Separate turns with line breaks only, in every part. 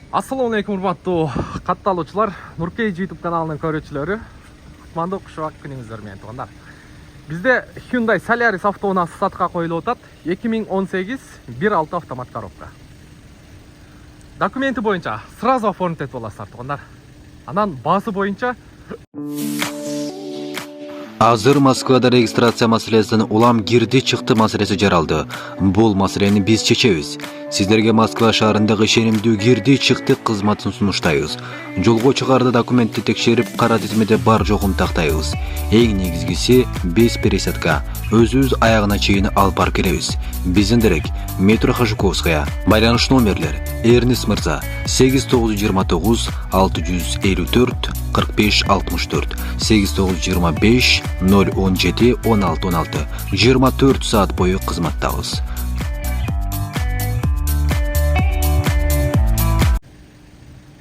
Assalamu alaikum урматтуу катталуучулар, Нуркейж YouTube каналынын көрүүчүлөрү. Кутмандуу кушубак күнүңүздөр менен туугандар. Бизде Hyundai Solaris автоунаасы сатка коюлуп атат. 2018 1.6 автомат коробка. Документи боюнча сразу оформить этип аласыздар туугандар. Анан баасы боюнча
Азыр Москвада регистрация маселесинин улам кирди чыкты маселеси жаралды. Бул маселени биз чечебиз. Сиздерге Москва шаарындагы ишенимдүү кирди чыкты кызматын сунуштайбыз. Жолго чыгаарда документти текшерип, кара тизмеде бар жогун тактайбыз. Эң негизгиси без пересадка. Өзүбүз аягына чейин алып барып келебиз. Биздин дерек метро Хажуковская. Байланыш номерлер: Эрнис Мырза 8929 654 45 64 8925 017 1616 24 saat бою кызматтабыз.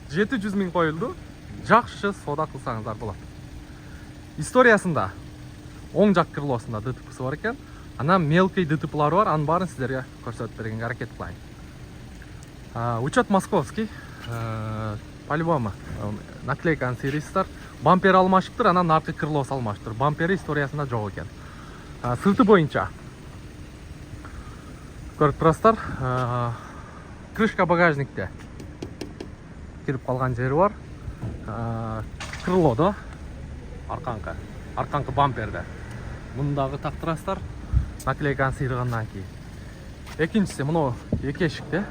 $700.000 коюлду. Жакшы соода кылсаңыздар болот. Историясында оң жак крылосунда ДТП'си бар экен. Анан мелкий ДТП'лары бар. Анын баарын сиздерге көрсөтүп бергенге аракет кылайын. Учет московский. По-любому наклейканы сыйрайсыздар. Бампер алмашыптыр, анан аркы крылоосу алмашыптыр. Бампери историясында жок экен. Сырты боюнча көрүп турасыздар. Крышка багажникте кирип калган жери бар. Крылодо арканкы бамперде мындагы тактырасыздар. Наклейканы сыйрыгандан кийин. Экинчиси мына эки эшикте.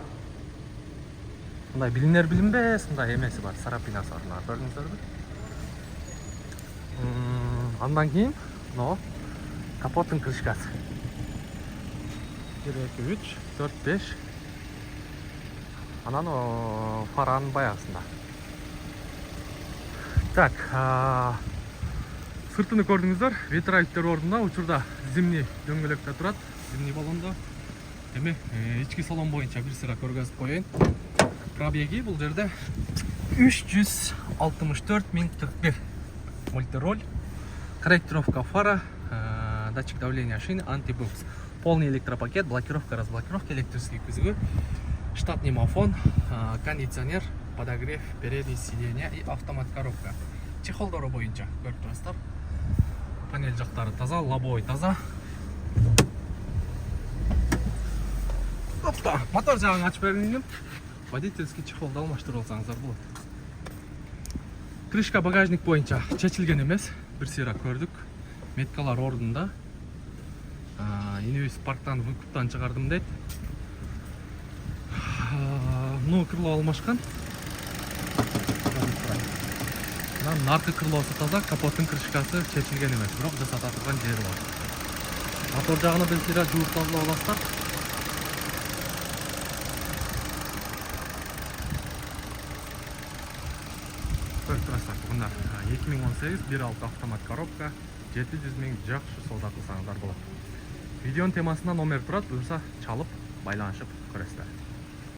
Мындай билинер билинбес, мындай эмеси бар, сарапинасы бар. Мына көрдүңүздөрбү? Андан кийин мына капоттун крышкасы. 1 2 3 4 5. Анан фаранын баягысында. Так, сыртыны көрдүңүздөр. Ветровиктер ордунда, учурда зимний дөңгөлөктө турат. Зимний баллондо. Эми ички салон боюнча бир сыра көргөзүп коеюн. Пробеги бул жерде 364.041. Мультироль, корректировка фара, датчик давления шины, антибукс, полный электропакет, блокировка, разблокировка, электрический кузов, штатный мафон, кондиционер, подогрев передней сиденья и автомат коробка. Чехолдору боюнча көрүп турасыздар. Панель жактары таза, лобовой таза. Опта, мотор жагын ачып бериңин. Водительский чехолду алмаштырып алсаңыздар болот. Крышка багажник боюнча чечилген эмес, бир сыйра көрдүк. Меткалар ордунда. Инебиз парктан выкуптан чыгардым дейт. Ну, крыло алмашкан. Наркы крылоосу таза, капоттун крышкасы чечилген эмес, бирок жасата турган жери бар. Мотор жагына бир сыйра жууп тазалап аласыздар. Көрүп турасыздар туугандар. 2018 1.6 автомат коробка, 700.000 жакшы соода кылсаңыздар болот. Видеонун темасында номер турат, буюрса чалып байланышып көрөсүздөр.